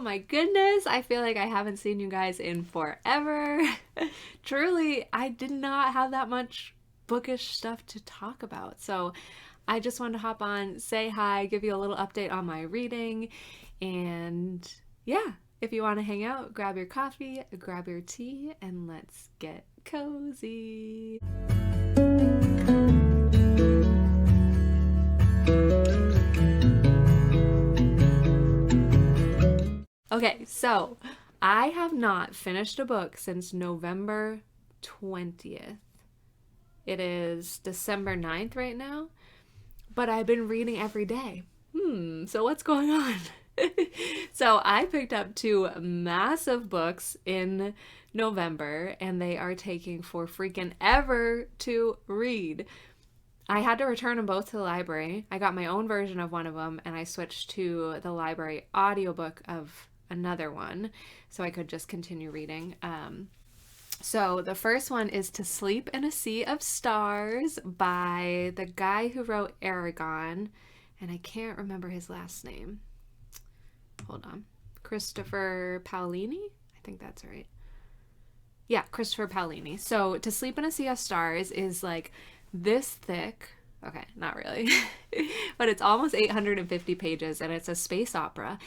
my goodness. I feel like I haven't seen you guys in forever. Truly, I did not have that much bookish stuff to talk about. So I just wanted to hop on, say hi, give you a little update on my reading. And yeah, if you want to hang out, grab your coffee, grab your tea, and let's get cozy. Okay, so I have not finished a book since November 20th. It is December 9th right now, but I've been reading every day. So what's going on? So I picked up two massive books in November, and they are taking for freaking ever to read. I had to return them both to the library. I got my own version of one of them, and I switched to the library audiobook of another one so I could just continue reading. So the first one is To Sleep in a Sea of Stars by the guy who wrote Aragon, and I can't remember his last name. Hold on. Christopher Paolini? I think that's right. Yeah, Christopher Paolini. So To Sleep in a Sea of Stars is like this thick. Okay, not really. But it's almost 850 pages, and it's a space opera.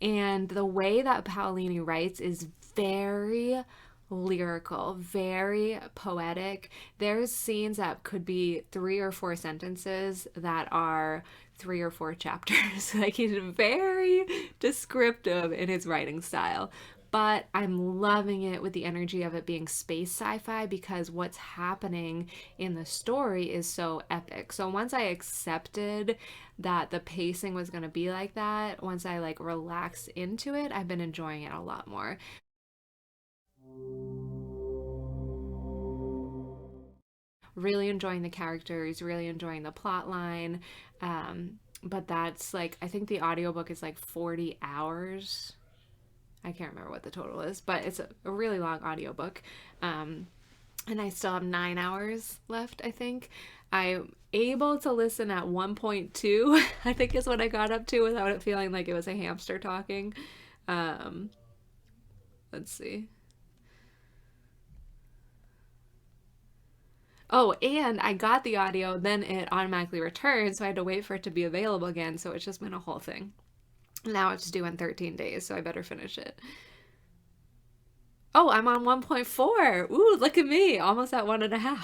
And the way that Paolini writes is very lyrical, very poetic. There's scenes that could be 3 or 4 sentences that are 3 or 4 chapters. Like, he's very descriptive in his writing style. But I'm loving it with the energy of it being space sci-fi, because what's happening in the story is so epic. So once I accepted that the pacing was going to be like that, once I like relax into it, I've been enjoying it a lot more. Really enjoying the characters, really enjoying the plot line. But that's like, I think the audiobook is like 40 hours. I can't remember what the total is, but it's a really long audiobook. And I still have 9 hours left, I think. I'm able to listen at 1.2, I think is what I got up to without it feeling like it was a hamster talking. Um, let's see. Oh, and I got the audio, then it automatically returned, so I had to wait for it to be available again, so it's just been a whole thing. Now it's due in 13 days, so I better finish it. Oh, I'm on 1.4. Ooh, look at me, almost at 1.5.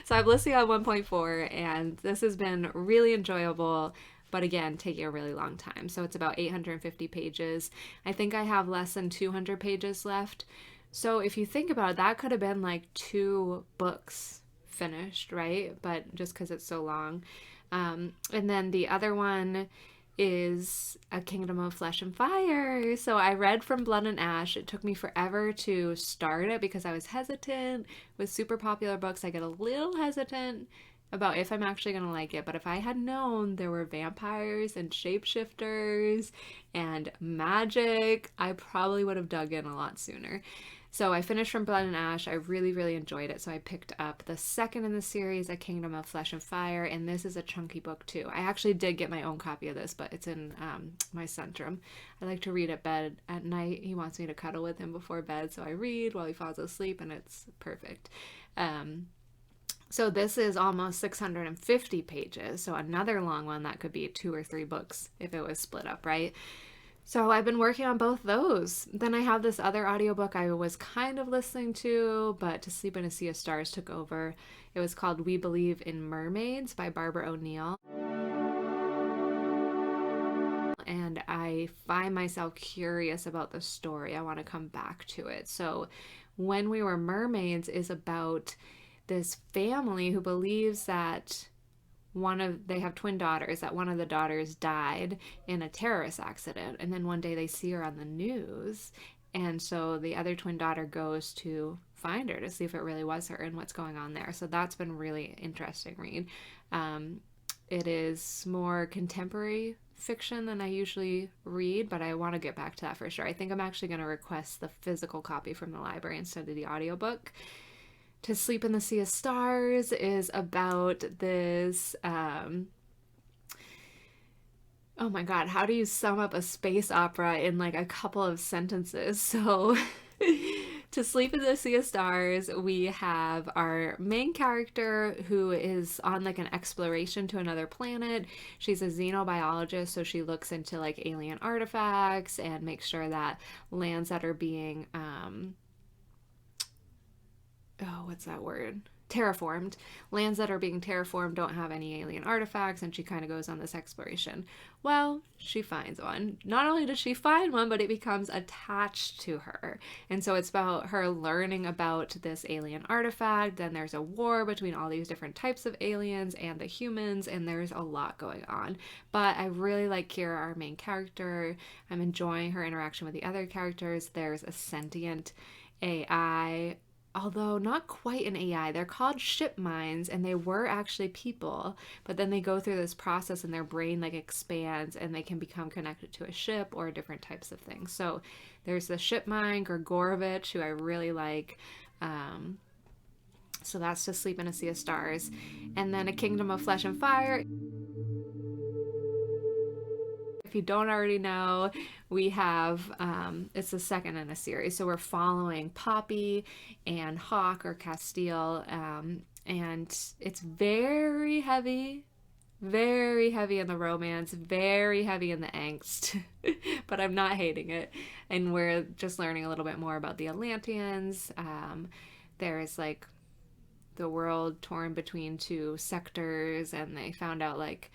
So I'm listening on 1.4, and this has been really enjoyable, but again, taking a really long time. So it's about 850 pages. I think I have less than 200 pages left. So if you think about it, that could have been like 2 books finished, right? But just because it's so long. And then the other one is A Kingdom of Flesh and Fire. So I read from Blood and Ash. It took me forever to start it because I was hesitant. With super popular books, I get a little hesitant about if I'm actually going to like it. But if I had known there were vampires and shapeshifters and magic, I probably would have dug in a lot sooner. So I finished from Blood and Ash. I really, really enjoyed it. So I picked up the second in the series, A Kingdom of Flesh and Fire, and this is a chunky book too. I actually did get my own copy of this, but it's in my Centrum. I like to read at bed at night. He wants me to cuddle with him before bed, so I read while he falls asleep, and it's perfect. So this is almost 650 pages, so another long one that could be 2 or 3 books if it was split up, right? So I've been working on both those. Then I have this other audiobook I was kind of listening to, but To Sleep in a Sea of Stars took over. It was called We Believe in Mermaids by Barbara O'Neill. And I find myself curious about the story. I want to come back to it. So When We Were Mermaids is about this family who believes that they have twin daughters, that one of the daughters died in a terrorist accident, and then one day they see her on the news, and so the other twin daughter goes to find her to see if it really was her and what's going on there. So that's been really interesting read. It is more contemporary fiction than I usually read, but I want to get back to that for sure. I think I'm actually going to request the physical copy from the library instead of the audiobook. To Sleep in the Sea of Stars is about this Oh my God, how do you sum up a space opera in like a couple of sentences? So, To Sleep in the Sea of Stars, we have our main character who is on like an exploration to another planet. She's a xenobiologist, so she looks into like alien artifacts and makes sure that lands that are being oh, what's that word? Terraformed. Lands that are being terraformed don't have any alien artifacts, and she kind of goes on this exploration. Well, she finds one. Not only does she find one, but it becomes attached to her. And so it's about her learning about this alien artifact. Then there's a war between all these different types of aliens and the humans, and there's a lot going on. But I really like Kira, our main character. I'm enjoying her interaction with the other characters. There's a sentient AI, although not quite an AI. They're called ship minds, and they were actually people, but then they go through this process and their brain like expands and they can become connected to a ship or different types of things. So there's the ship mind, Grigorovich, who I really like. So that's To Sleep in a Sea of Stars. And then A Kingdom of Flesh and Fire. If you don't already know, we have it's the second in a series, so we're following Poppy and Hawk, or Castile, and it's very heavy in the romance, very heavy in the angst, but I'm not hating it. And we're just learning a little bit more about the Atlanteans. There's like the world torn between two sectors, and they found out like,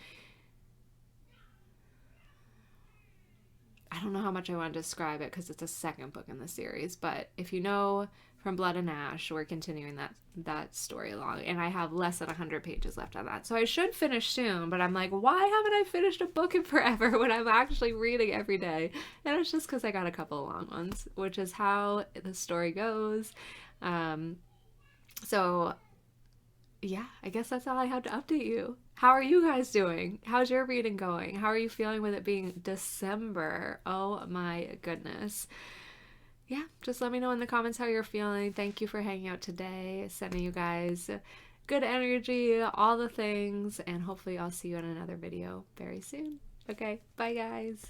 I don't know how much I want to describe it because it's a second book in the series, but if you know from Blood and Ash, we're continuing that story along, and I have less than 100 pages left on that. So I should finish soon, but I'm like, why haven't I finished a book in forever when I'm actually reading every day? And it's just because I got a couple of long ones, which is how the story goes. So yeah, I guess that's all I have to update you. How are you guys doing? How's your reading going? How are you feeling with it being December? Oh my goodness. Yeah, just let me know in the comments how you're feeling. Thank you for hanging out today, sending you guys good energy, all the things, and hopefully I'll see you in another video very soon. Okay, bye guys.